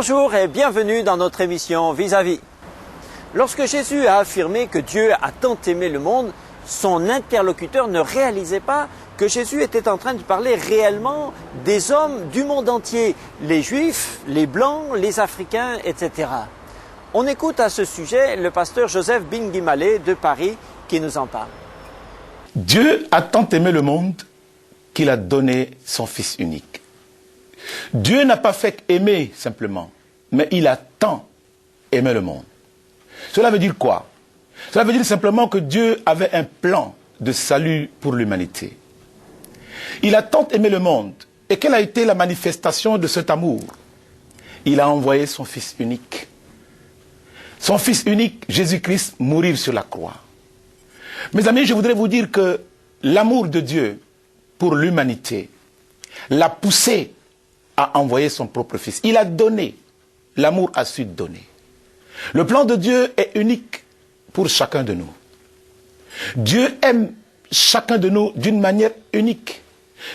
Bonjour et bienvenue dans notre émission Vis-à-vis. Lorsque Jésus a affirmé que Dieu a tant aimé le monde, son interlocuteur ne réalisait pas que Jésus était en train de parler réellement des hommes du monde entier, les Juifs, les Blancs, les Africains, etc. On écoute à ce sujet le pasteur Joseph Bingimale de Paris qui nous en parle. Dieu a tant aimé le monde qu'il a donné son Fils unique. Dieu n'a pas fait aimer simplement, mais il a tant aimé le monde. Cela veut dire quoi? Cela veut dire simplement que Dieu avait un plan de salut pour l'humanité. Il a tant aimé le monde. Et quelle a été la manifestation de cet amour? Il a envoyé son Fils unique. Son Fils unique, Jésus-Christ, mourir sur la croix. Mes amis, je voudrais vous dire que l'amour de Dieu pour l'humanité l'a poussé à envoyer son propre Fils. Il a donné. L'amour a su donner. Le plan de Dieu est unique pour chacun de nous. Dieu aime chacun de nous d'une manière unique.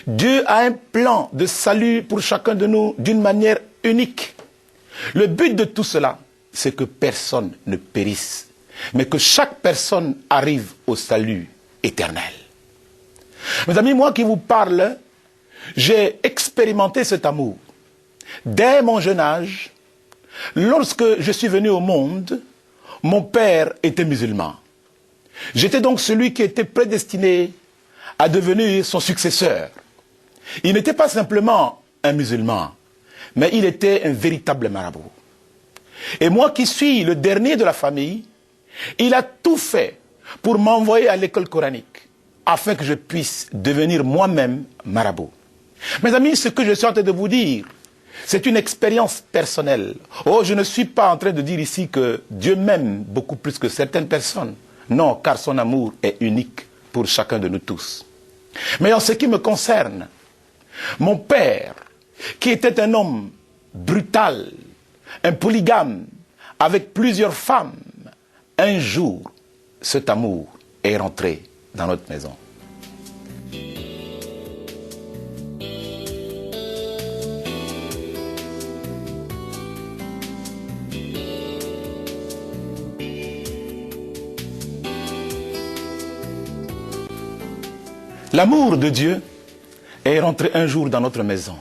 Dieu a un plan de salut pour chacun de nous d'une manière unique. Le but de tout cela, c'est que personne ne périsse, mais que chaque personne arrive au salut éternel. Mes amis, moi qui vous parle, j'ai expérimenté cet amour. Dès mon jeune âge, lorsque je suis venu au monde, mon père était musulman. J'étais donc celui qui était prédestiné à devenir son successeur. Il n'était pas simplement un musulman, mais il était un véritable marabout. Et moi qui suis le dernier de la famille, il a tout fait pour m'envoyer à l'école coranique, afin que je puisse devenir moi-même marabout. Mes amis, ce que je suis en train de vous dire, c'est une expérience personnelle. Oh, je ne suis pas en train de dire ici que Dieu m'aime beaucoup plus que certaines personnes. Non, car son amour est unique pour chacun de nous tous. Mais en ce qui me concerne, mon père, qui était un homme brutal, un polygame, avec plusieurs femmes, un jour, cet amour est rentré dans notre maison. L'amour de Dieu est rentré un jour dans notre maison.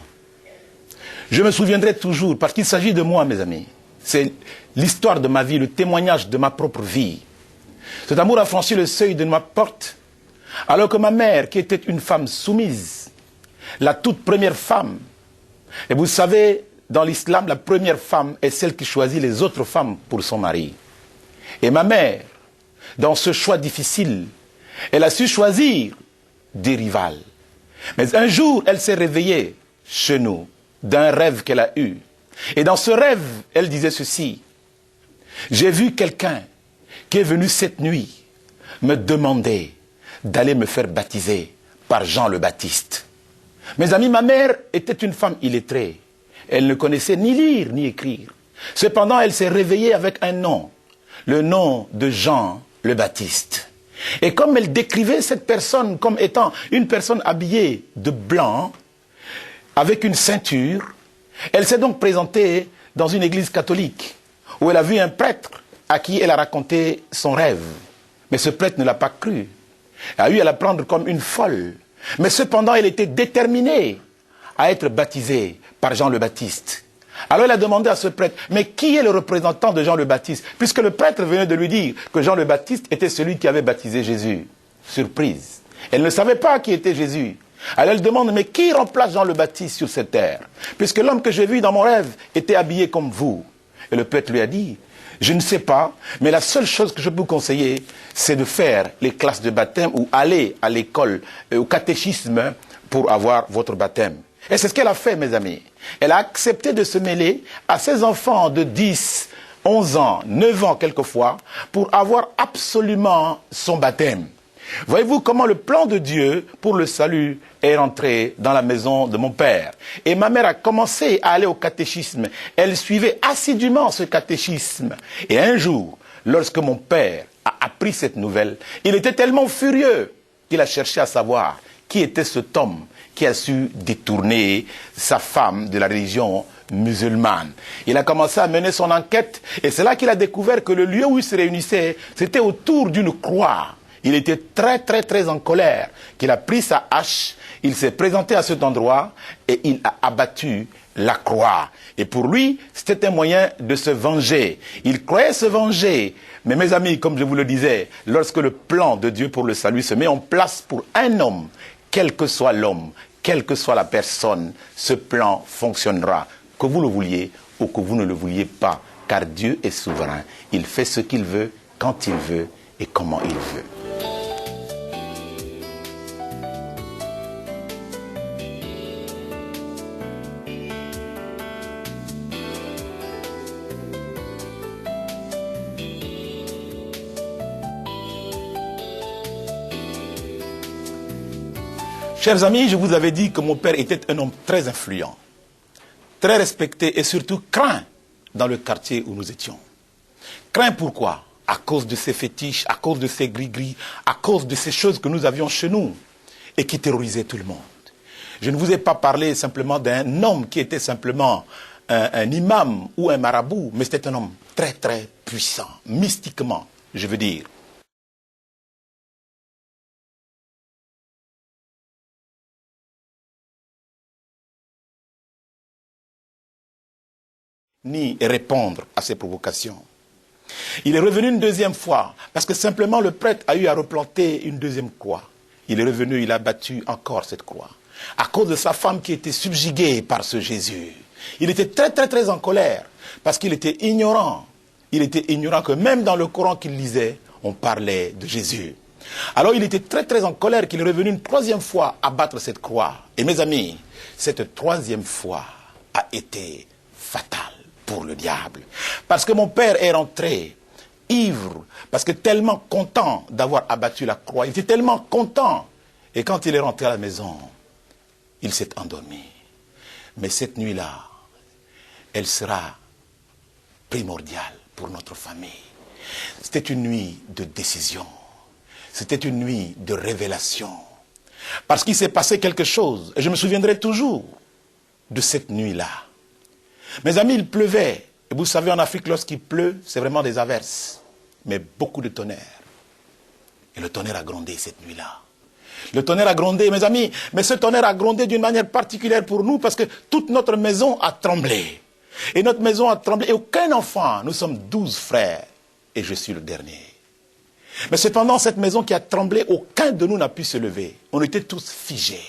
Je me souviendrai toujours, parce qu'il s'agit de moi, mes amis. C'est l'histoire de ma vie, le témoignage de ma propre vie. Cet amour a franchi le seuil de ma porte, alors que ma mère, qui était une femme soumise, la toute première femme, et vous savez, dans l'islam, la première femme est celle qui choisit les autres femmes pour son mari. Et ma mère, dans ce choix difficile, elle a su choisir des rivales. Mais un jour, elle s'est réveillée chez nous d'un rêve qu'elle a eu. Et dans ce rêve, elle disait ceci: j'ai vu quelqu'un qui est venu cette nuit me demander d'aller me faire baptiser par Jean le Baptiste. Mes amis, ma mère était une femme illettrée. Elle ne connaissait ni lire ni écrire. Cependant, elle s'est réveillée avec un nom, le nom de Jean le Baptiste. Et comme elle décrivait cette personne comme étant une personne habillée de blanc, avec une ceinture, elle s'est donc présentée dans une église catholique, où elle a vu un prêtre à qui elle a raconté son rêve. Mais ce prêtre ne l'a pas cru. Elle a eu à la prendre comme une folle. Mais cependant, elle était déterminée à être baptisée par Jean le Baptiste. Alors elle a demandé à ce prêtre, mais qui est le représentant de Jean le Baptiste? Puisque le prêtre venait de lui dire que Jean le Baptiste était celui qui avait baptisé Jésus. Surprise. Elle ne savait pas qui était Jésus. Alors elle demande, mais qui remplace Jean le Baptiste sur cette terre? Puisque l'homme que j'ai vu dans mon rêve était habillé comme vous. Et le prêtre lui a dit, je ne sais pas, mais la seule chose que je peux vous conseiller, c'est de faire les classes de baptême ou aller à l'école, au catéchisme pour avoir votre baptême. Et c'est ce qu'elle a fait, mes amis. Elle a accepté de se mêler à ses enfants de 10, 11 ans, 9 ans quelquefois, pour avoir absolument son baptême. Voyez-vous comment le plan de Dieu pour le salut est rentré dans la maison de mon père. Et ma mère a commencé à aller au catéchisme. Elle suivait assidûment ce catéchisme. Et un jour, lorsque mon père a appris cette nouvelle, il était tellement furieux qu'il a cherché à savoir qui était cet homme qui a su détourner sa femme de la religion musulmane. Il a commencé à mener son enquête et c'est là qu'il a découvert que le lieu où il se réunissait, c'était autour d'une croix. Il était très en colère, qu'il a pris sa hache, il s'est présenté à cet endroit et il a abattu la croix. Et pour lui, c'était un moyen de se venger. Il croyait se venger. Mais mes amis, comme je vous le disais, lorsque le plan de Dieu pour le salut se met en place pour un homme, quel que soit l'homme, quelle que soit la personne, ce plan fonctionnera. Que vous le vouliez ou que vous ne le vouliez pas. Car Dieu est souverain. Il fait ce qu'il veut, quand il veut et comment il veut. Chers amis, je vous avais dit que mon père était un homme très influent, très respecté et surtout craint dans le quartier où nous étions. Craint pourquoi? À cause de ses fétiches, à cause de ses gris-gris, à cause de ces choses que nous avions chez nous et qui terrorisaient tout le monde. Je ne vous ai pas parlé simplement d'un homme qui était simplement un imam ou un marabout, mais c'était un homme très puissant, mystiquement, je veux dire. Ni répondre à ces provocations. Il est revenu une deuxième fois, parce que simplement le prêtre a eu à replanter une deuxième croix. Il est revenu, il a battu encore cette croix, à cause de sa femme qui était subjuguée par ce Jésus. Il était très en colère, parce qu'il était ignorant. Il était ignorant que même dans le Coran qu'il lisait, on parlait de Jésus. Alors il était très en colère qu'il est revenu une troisième fois à battre cette croix. Et mes amis, cette troisième fois a été fatale pour le diable. Parce que mon père est rentré ivre, parce que tellement content d'avoir abattu la croix. Il était tellement content. Et quand il est rentré à la maison, il s'est endormi. Mais cette nuit-là, elle sera primordiale pour notre famille. C'était une nuit de décision. C'était une nuit de révélation. Parce qu'il s'est passé quelque chose. Et je me souviendrai toujours de cette nuit-là. Mes amis, il pleuvait. Et vous savez, en Afrique, lorsqu'il pleut, c'est vraiment des averses. Mais beaucoup de tonnerre. Et le tonnerre a grondé cette nuit-là. Le tonnerre a grondé, mes amis. Mais ce tonnerre a grondé d'une manière particulière pour nous parce que toute notre maison a tremblé. Et notre maison a tremblé. Et aucun enfant, nous sommes 12 frères. Et je suis le dernier. Mais cependant, cette maison qui a tremblé, aucun de nous n'a pu se lever. On était tous figés.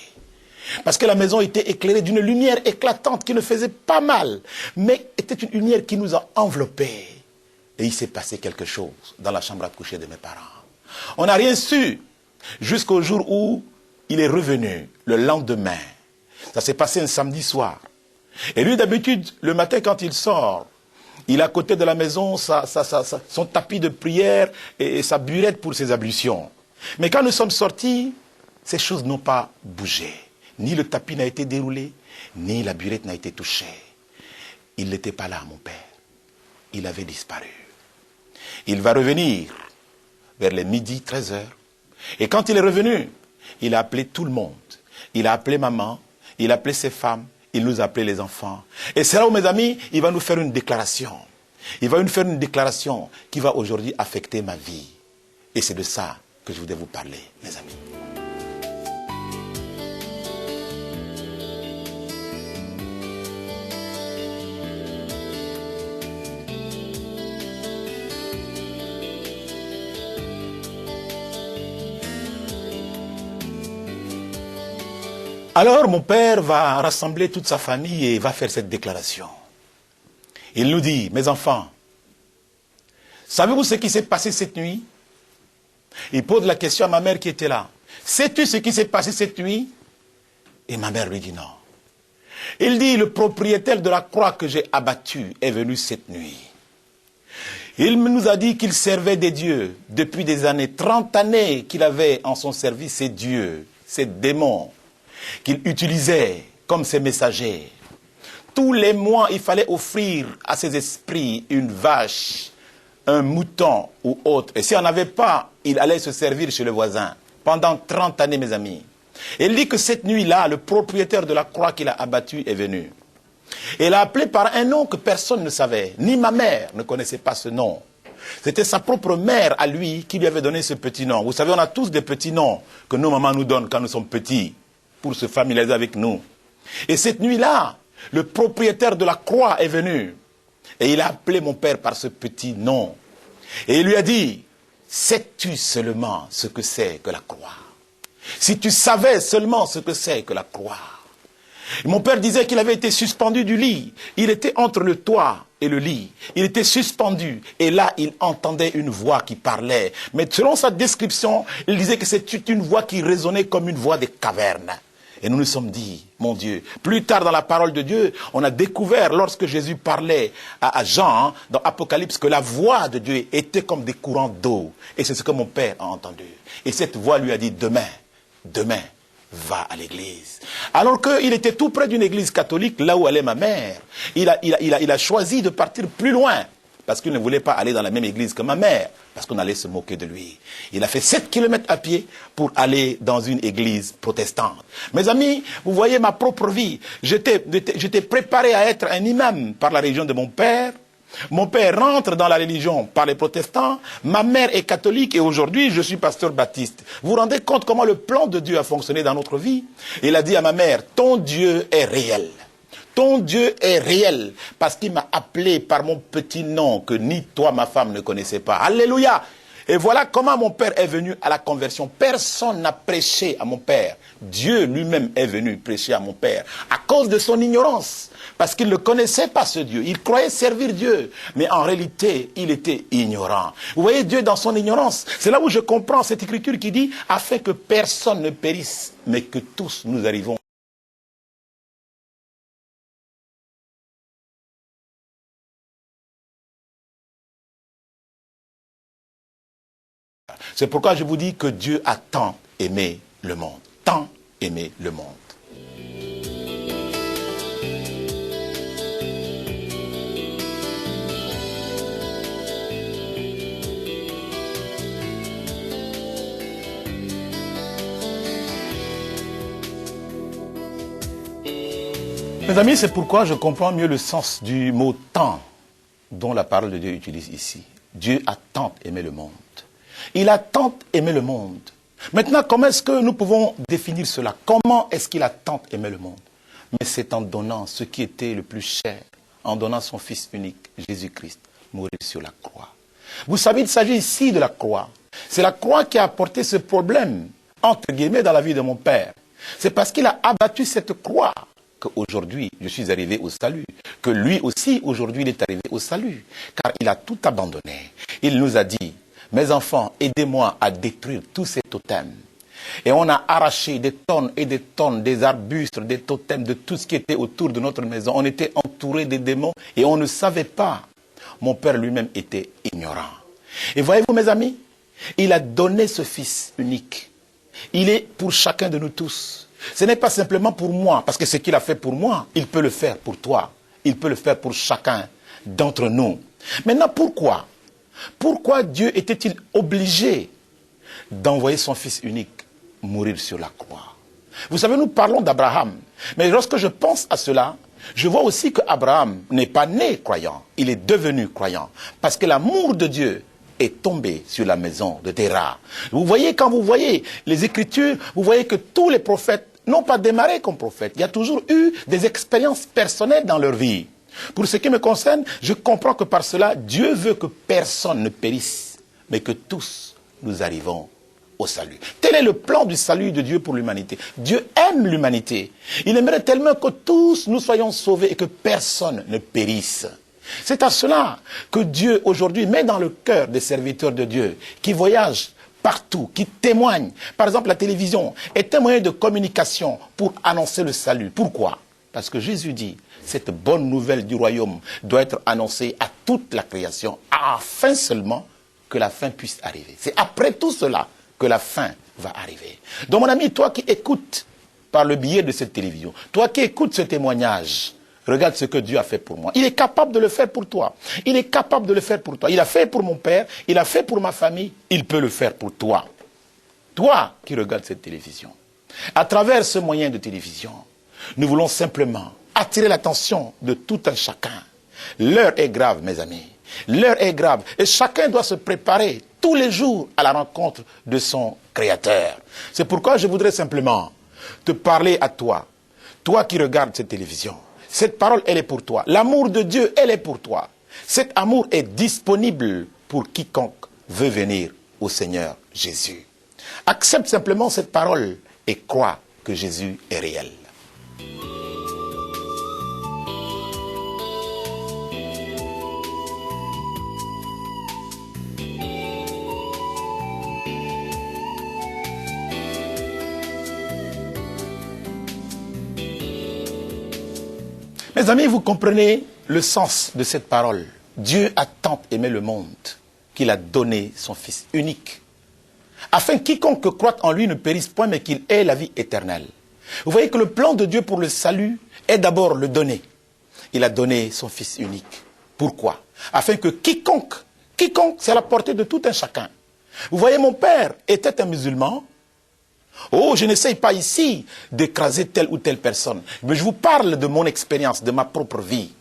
Parce que la maison était éclairée d'une lumière éclatante qui ne faisait pas mal, mais était une lumière qui nous a enveloppés. Et il s'est passé quelque chose dans la chambre à coucher de mes parents. On n'a rien su jusqu'au jour où il est revenu le lendemain. Ça s'est passé un samedi soir. Et lui, d'habitude, le matin quand il sort, il a à côté de la maison son tapis de prière et sa burette pour ses ablutions. Mais quand nous sommes sortis, ces choses n'ont pas bougé. Ni le tapis n'a été déroulé, ni la burette n'a été touchée. Il n'était pas là, mon père. Il avait disparu. Il va revenir vers les midi, 13h. Et quand il est revenu, il a appelé tout le monde. Il a appelé maman, il a appelé ses femmes, il nous a appelé les enfants. Et c'est là où, mes amis, il va nous faire une déclaration. Il va nous faire une déclaration qui va aujourd'hui affecter ma vie. Et c'est de ça que je voudrais vous parler, mes amis. Alors mon père va rassembler toute sa famille et va faire cette déclaration. Il nous dit, mes enfants, savez-vous ce qui s'est passé cette nuit? Il pose la question à ma mère qui était là. Sais-tu ce qui s'est passé cette nuit? Et ma mère lui dit non. Il dit, le propriétaire de la croix que j'ai abattue est venu cette nuit. Il nous a dit qu'il servait des dieux depuis des années, 30 années qu'il avait en son service ces dieux, ces démons, qu'il utilisait comme ses messagers. Tous les mois, il fallait offrir à ces esprits une vache, un mouton ou autre. Et s'il n'y en avait pas, il allait se servir chez le voisin. Pendant 30 années, mes amis. Et il dit que cette nuit-là, le propriétaire de la croix qu'il a abattue est venu. Et il l'a appelé par un nom que personne ne savait. Ni ma mère ne connaissait pas ce nom. C'était sa propre mère à lui qui lui avait donné ce petit nom. Vous savez, on a tous des petits noms que nos mamans nous donnent quand nous sommes petits, pour se familiariser avec nous. Et cette nuit-là, le propriétaire de la croix est venu. Et il a appelé mon père par ce petit nom. Et il lui a dit, sais-tu seulement ce que c'est que la croix? Si tu savais seulement ce que c'est que la croix. Et mon père disait qu'il avait été suspendu du lit. Il était entre le toit et le lit. Il était suspendu. Et là, il entendait une voix qui parlait. Mais selon sa description, il disait que c'était une voix qui résonnait comme une voix des cavernes. Et nous nous sommes dit, mon Dieu, plus tard dans la parole de Dieu, on a découvert lorsque Jésus parlait à Jean, dans Apocalypse, que la voix de Dieu était comme des courants d'eau. Et c'est ce que mon père a entendu. Et cette voix lui a dit, demain, va à l'église. Alors qu'il était tout près d'une église catholique, là où allait ma mère, il a choisi de partir plus loin, parce qu'il ne voulait pas aller dans la même église que ma mère, parce qu'on allait se moquer de lui. Il a fait 7 kilomètres à pied pour aller dans une église protestante. Mes amis, vous voyez ma propre vie. J'étais préparé à être un imam par la religion de mon père. Mon père rentre dans la religion par les protestants. Ma mère est catholique et aujourd'hui, je suis pasteur baptiste. Vous vous rendez compte comment le plan de Dieu a fonctionné dans notre vie? Il a dit à ma mère, ton Dieu est réel. Ton Dieu est réel parce qu'il m'a appelé par mon petit nom que ni toi, ma femme, ne connaissez pas. Alléluia! Et voilà comment mon père est venu à la conversion. Personne n'a prêché à mon père. Dieu lui-même est venu prêcher à mon père à cause de son ignorance. Parce qu'il ne connaissait pas ce Dieu. Il croyait servir Dieu. Mais en réalité, il était ignorant. Vous voyez Dieu dans son ignorance. C'est là où je comprends cette écriture qui dit « Afin que personne ne périsse, mais que tous nous arrivons. » C'est pourquoi je vous dis que Dieu a tant aimé le monde. Tant aimé le monde. Mes amis, c'est pourquoi je comprends mieux le sens du mot « tant » dont la parole de Dieu utilise ici. Dieu a tant aimé le monde. Il a tant aimé le monde. Maintenant, comment est-ce que nous pouvons définir cela? Comment est-ce qu'il a tant aimé le monde? Mais c'est en donnant ce qui était le plus cher, en donnant son Fils unique, Jésus-Christ, mourir sur la croix. Vous savez, il s'agit ici de la croix. C'est la croix qui a apporté ce problème, entre guillemets, dans la vie de mon père. C'est parce qu'il a abattu cette croix qu'aujourd'hui, je suis arrivé au salut. Que lui aussi, aujourd'hui, il est arrivé au salut. Car il a tout abandonné. Il nous a dit, mes enfants, aidez-moi à détruire tous ces totems. Et on a arraché des tonnes et des tonnes, des arbustes, des totems, de tout ce qui était autour de notre maison. On était entouré des démons et on ne savait pas. Mon père lui-même était ignorant. Et voyez-vous, mes amis, il a donné ce Fils unique. Il est pour chacun de nous tous. Ce n'est pas simplement pour moi, parce que ce qu'il a fait pour moi, il peut le faire pour toi. Il peut le faire pour chacun d'entre nous. Maintenant, pourquoi? Pourquoi Dieu était-il obligé d'envoyer son Fils unique mourir sur la croix? Vous savez, nous parlons d'Abraham. Mais lorsque je pense à cela, je vois aussi qu'Abraham n'est pas né croyant. Il est devenu croyant. Parce que l'amour de Dieu est tombé sur la maison de Terah. Vous voyez, quand vous voyez les Écritures, vous voyez que tous les prophètes n'ont pas démarré comme prophètes. Il y a toujours eu des expériences personnelles dans leur vie. Pour ce qui me concerne, je comprends que par cela, Dieu veut que personne ne périsse, mais que tous nous arrivons au salut. Tel est le plan du salut de Dieu pour l'humanité. Dieu aime l'humanité. Il aimerait tellement que tous nous soyons sauvés et que personne ne périsse. C'est à cela que Dieu aujourd'hui met dans le cœur des serviteurs de Dieu qui voyagent partout, qui témoignent. Par exemple, la télévision est un moyen de communication pour annoncer le salut. Pourquoi? Parce que Jésus dit, cette bonne nouvelle du royaume doit être annoncée à toute la création, afin seulement que la fin puisse arriver. C'est après tout cela que la fin va arriver. Donc mon ami, toi qui écoutes par le biais de cette télévision, toi qui écoutes ce témoignage, regarde ce que Dieu a fait pour moi. Il est capable de le faire pour toi. Il est capable de le faire pour toi. Il a fait pour mon père, il a fait pour ma famille, il peut le faire pour toi. Toi qui regardes cette télévision. À travers ce moyen de télévision, nous voulons simplement attirer l'attention de tout un chacun. L'heure est grave, mes amis. L'heure est grave. Et chacun doit se préparer tous les jours à la rencontre de son Créateur. C'est pourquoi je voudrais simplement te parler à toi. Toi qui regardes cette télévision. Cette parole, elle est pour toi. L'amour de Dieu, elle est pour toi. Cet amour est disponible pour quiconque veut venir au Seigneur Jésus. Accepte simplement cette parole et crois que Jésus est réel. Mes amis, vous comprenez le sens de cette parole. Dieu a tant aimé le monde qu'il a donné son Fils unique, afin que quiconque croit en lui ne périsse point, mais qu'il ait la vie éternelle. Vous voyez que le plan de Dieu pour le salut est d'abord le donner. Il a donné son Fils unique. Pourquoi? Afin que quiconque, c'est à la portée de tout un chacun. Vous voyez, mon père était un musulman. Oh, je n'essaye pas ici d'écraser telle ou telle personne, mais je vous parle de mon expérience, de ma propre vie.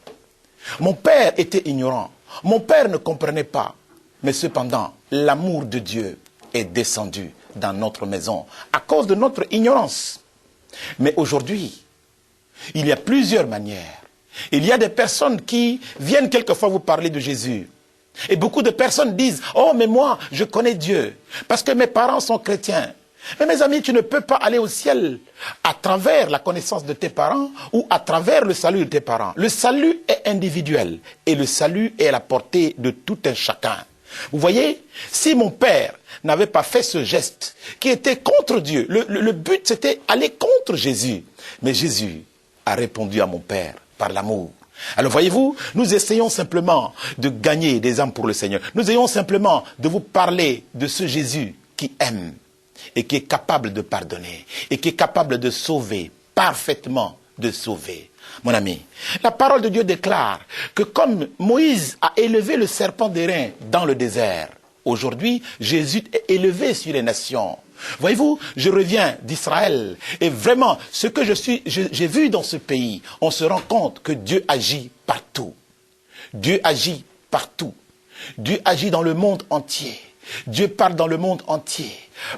Mon père était ignorant, mon père ne comprenait pas, mais cependant, l'amour de Dieu est descendu dans notre maison à cause de notre ignorance. Mais aujourd'hui, il y a plusieurs manières. Il y a des personnes qui viennent quelquefois vous parler de Jésus. Et beaucoup de personnes disent, oh mais moi, je connais Dieu, parce que mes parents sont chrétiens. Mais mes amis, tu ne peux pas aller au ciel à travers la connaissance de tes parents ou à travers le salut de tes parents. Le salut est individuel et le salut est à la portée de tout un chacun. Vous voyez, si mon père n'avait pas fait ce geste qui était contre Dieu, le but c'était aller contre Jésus. Mais Jésus a répondu à mon père par l'amour. Alors voyez-vous, nous essayons simplement de gagner des âmes pour le Seigneur. Nous essayons simplement de vous parler de ce Jésus qui aime et qui est capable de pardonner, et qui est capable de sauver, parfaitement de sauver. Mon ami, la parole de Dieu déclare que comme Moïse a élevé le serpent d'airain dans le désert, aujourd'hui, Jésus est élevé sur les nations. Voyez-vous, je reviens d'Israël, et vraiment, ce que j'ai vu dans ce pays, on se rend compte que Dieu agit partout. Dieu agit partout. Dieu agit dans le monde entier. Dieu parle dans le monde entier.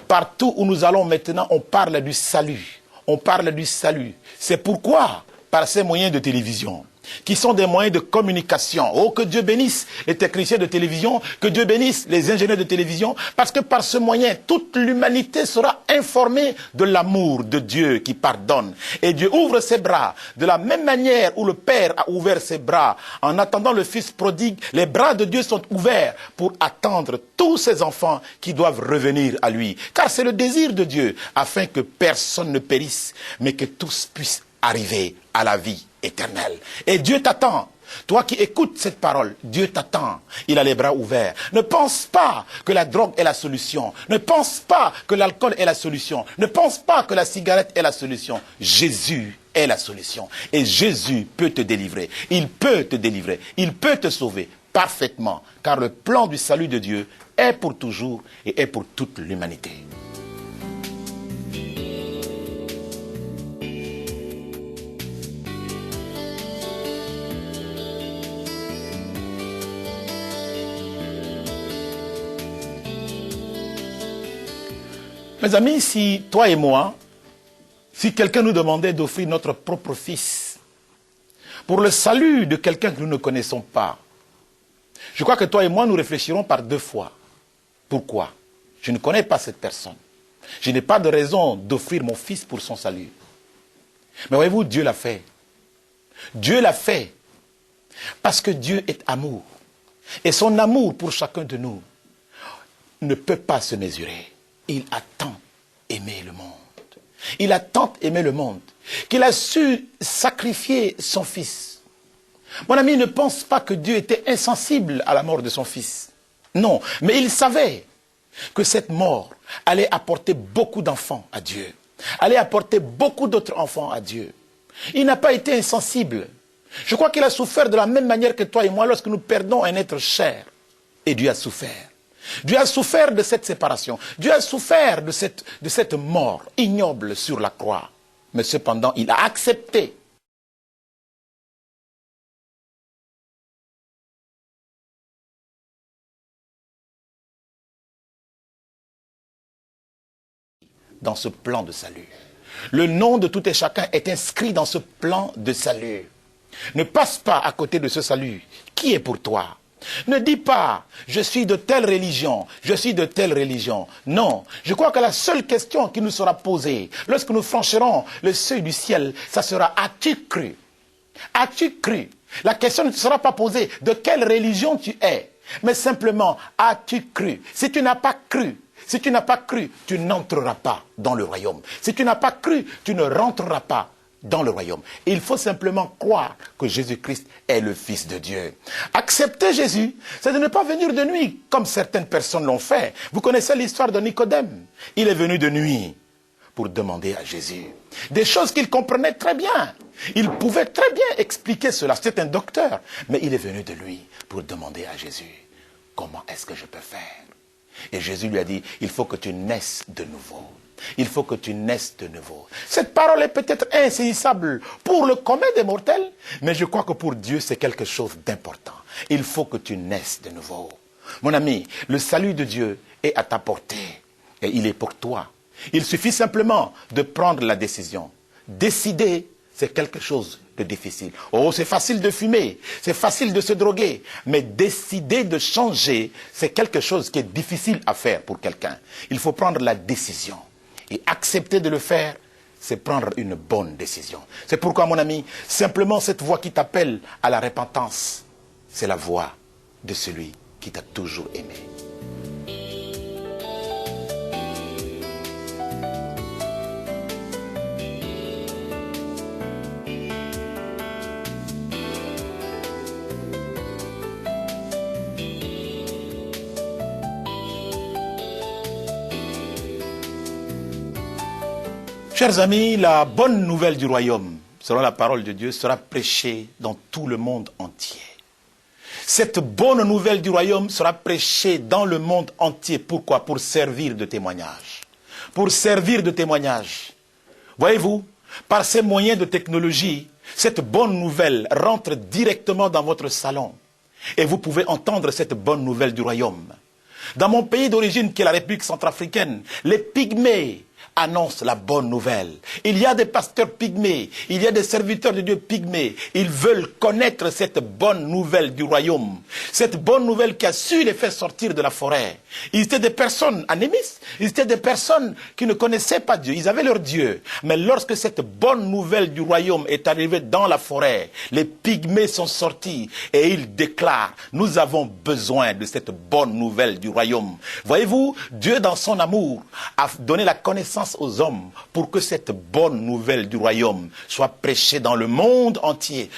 Partout où nous allons maintenant, on parle du salut. On parle du salut. C'est pourquoi, par ces moyens de télévision, qui sont des moyens de communication. Oh, que Dieu bénisse les techniciens de télévision, que Dieu bénisse les ingénieurs de télévision, parce que par ce moyen, toute l'humanité sera informée de l'amour de Dieu qui pardonne. Et Dieu ouvre ses bras de la même manière où le Père a ouvert ses bras en attendant le Fils prodigue. Les bras de Dieu sont ouverts pour attendre tous ces enfants qui doivent revenir à lui. Car c'est le désir de Dieu, afin que personne ne périsse, mais que tous puissent arriver à la vie éternelle. Et Dieu t'attend. Toi qui écoutes cette parole, Dieu t'attend. Il a les bras ouverts. Ne pense pas que la drogue est la solution. Ne pense pas que l'alcool est la solution. Ne pense pas que la cigarette est la solution. Jésus est la solution. Et Jésus peut te délivrer. Il peut te délivrer. Il peut te sauver parfaitement. Car le plan du salut de Dieu est pour toujours et est pour toute l'humanité. Mes amis, si toi et moi, si quelqu'un nous demandait d'offrir notre propre fils pour le salut de quelqu'un que nous ne connaissons pas, je crois que toi et moi, nous réfléchirons par deux fois. Pourquoi? Je ne connais pas cette personne. Je n'ai pas de raison d'offrir mon fils pour son salut. Mais voyez-vous, Dieu l'a fait. Dieu l'a fait parce que Dieu est amour. Et son amour pour chacun de nous ne peut pas se mesurer. Il a tant aimé le monde. Il a tant aimé le monde qu'il a su sacrifier son fils. Mon ami, ne pense pas que Dieu était insensible à la mort de son fils. Non, mais il savait que cette mort allait apporter beaucoup d'enfants à Dieu. Allait apporter beaucoup d'autres enfants à Dieu. Il n'a pas été insensible. Je crois qu'il a souffert de la même manière que toi et moi lorsque nous perdons un être cher. Et Dieu a souffert. Dieu a souffert de cette séparation. Dieu a souffert de cette mort ignoble sur la croix. Mais cependant, il a accepté dans ce plan de salut. Le nom de tout et chacun est inscrit dans ce plan de salut. Ne passe pas à côté de ce salut qui est pour toi. Ne dis pas, je suis de telle religion, je suis de telle religion. Non, je crois que la seule question qui nous sera posée lorsque nous franchirons le seuil du ciel, ça sera, as-tu cru? As-tu cru? La question ne sera pas posée de quelle religion tu es, mais simplement, as-tu cru? Si tu n'as pas cru, tu n'entreras pas dans le royaume. Si tu n'as pas cru, tu ne rentreras pas dans le royaume. Il faut simplement croire que Jésus-Christ est le Fils de Dieu. Accepter Jésus, c'est de ne pas venir de nuit, comme certaines personnes l'ont fait. Vous connaissez l'histoire de Nicodème. Il est venu de nuit pour demander à Jésus des choses qu'il comprenait très bien. Il pouvait très bien expliquer cela. C'est un docteur. Mais il est venu de lui pour demander à Jésus, comment est-ce que je peux faire? Et Jésus lui a dit, il faut que tu naisses de nouveau. Il faut que tu naisses de nouveau. Cette parole est peut-être insaisissable pour le commun des mortels, mais je crois que pour Dieu, c'est quelque chose d'important. Il faut que tu naisses de nouveau. Mon ami, le salut de Dieu est à ta portée et il est pour toi. Il suffit simplement de prendre la décision. Décider, c'est quelque chose de difficile. Oh, c'est facile de fumer, c'est facile de se droguer, mais décider de changer, c'est quelque chose qui est difficile à faire pour quelqu'un. Il faut prendre la décision. Et accepter de le faire, c'est prendre une bonne décision. C'est pourquoi, mon ami, simplement cette voix qui t'appelle à la repentance, c'est la voix de celui qui t'a toujours aimé. Chers amis, la bonne nouvelle du royaume, selon la parole de Dieu, sera prêchée dans tout le monde entier. Cette bonne nouvelle du royaume sera prêchée dans le monde entier. Pourquoi? Pour servir de témoignage. Pour servir de témoignage. Voyez-vous, par ces moyens de technologie, cette bonne nouvelle rentre directement dans votre salon. Et vous pouvez entendre cette bonne nouvelle du royaume. Dans mon pays d'origine, qui est la République centrafricaine, les pygmées annonce la bonne nouvelle. Il y a des pasteurs pygmées, il y a des serviteurs de Dieu pygmées. Ils veulent connaître cette bonne nouvelle du royaume. Cette bonne nouvelle qui a su les faire sortir de la forêt. Ils étaient des personnes animistes, ils étaient des personnes qui ne connaissaient pas Dieu. Ils avaient leur Dieu. Mais lorsque cette bonne nouvelle du royaume est arrivée dans la forêt, les pygmées sont sortis et ils déclarent, nous avons besoin de cette bonne nouvelle du royaume. Voyez-vous, Dieu dans son amour a donné la connaissance aux hommes pour que cette bonne nouvelle du royaume soit prêchée dans le monde entier,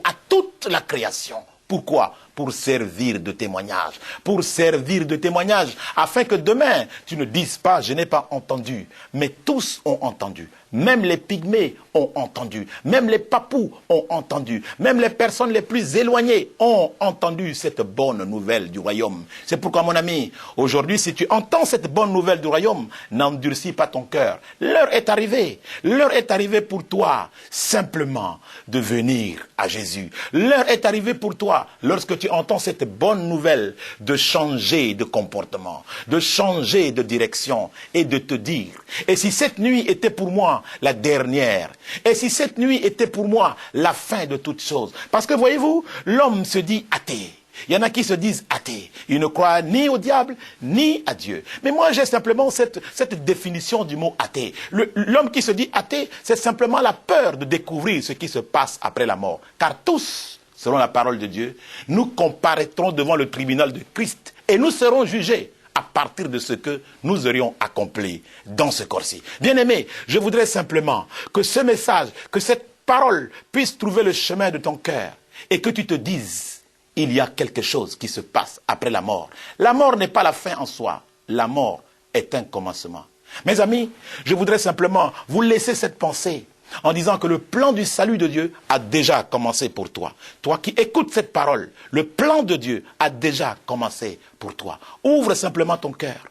à toute la création. Pourquoi? Pour servir de témoignage. Pour servir de témoignage, afin que demain, tu ne dises pas, je n'ai pas entendu. Mais tous ont entendu. Même les pygmées ont entendu. Même les papous ont entendu. Même les personnes les plus éloignées ont entendu cette bonne nouvelle du royaume. C'est pourquoi, mon ami, aujourd'hui, si tu entends cette bonne nouvelle du royaume, n'endurcis pas ton cœur. L'heure est arrivée. L'heure est arrivée pour toi, simplement, de venir à Jésus. L'heure est arrivée pour toi, lorsque tu entends cette bonne nouvelle, de changer de comportement, de changer de direction et de te dire, et si cette nuit était pour moi la dernière, et si cette nuit était pour moi la fin de toutes choses, parce que voyez-vous, l'homme se dit athée. Il y en a qui se disent athées. Ils ne croient ni au diable, ni à Dieu. Mais moi, j'ai simplement cette définition du mot athée. L'homme qui se dit athée, c'est simplement la peur de découvrir ce qui se passe après la mort. Car tous, selon la parole de Dieu, nous comparaîtrons devant le tribunal de Christ et nous serons jugés à partir de ce que nous aurions accompli dans ce corps-ci. Bien-aimé, je voudrais simplement que ce message, que cette parole puisse trouver le chemin de ton cœur et que tu te dises, il y a quelque chose qui se passe après la mort. La mort n'est pas la fin en soi. La mort est un commencement. Mes amis, je voudrais simplement vous laisser cette pensée en disant que le plan du salut de Dieu a déjà commencé pour toi. Toi qui écoutes cette parole, le plan de Dieu a déjà commencé pour toi. Ouvre simplement ton cœur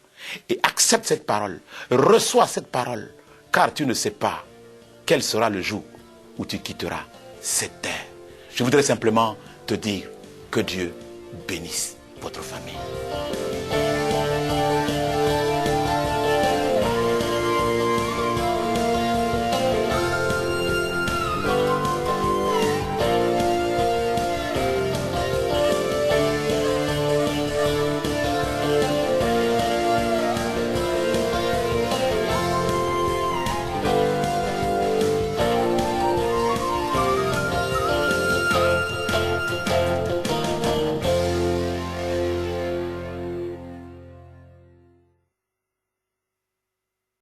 et accepte cette parole. Reçois cette parole, car tu ne sais pas quel sera le jour où tu quitteras cette terre. Je voudrais simplement te dire que Dieu bénisse votre famille.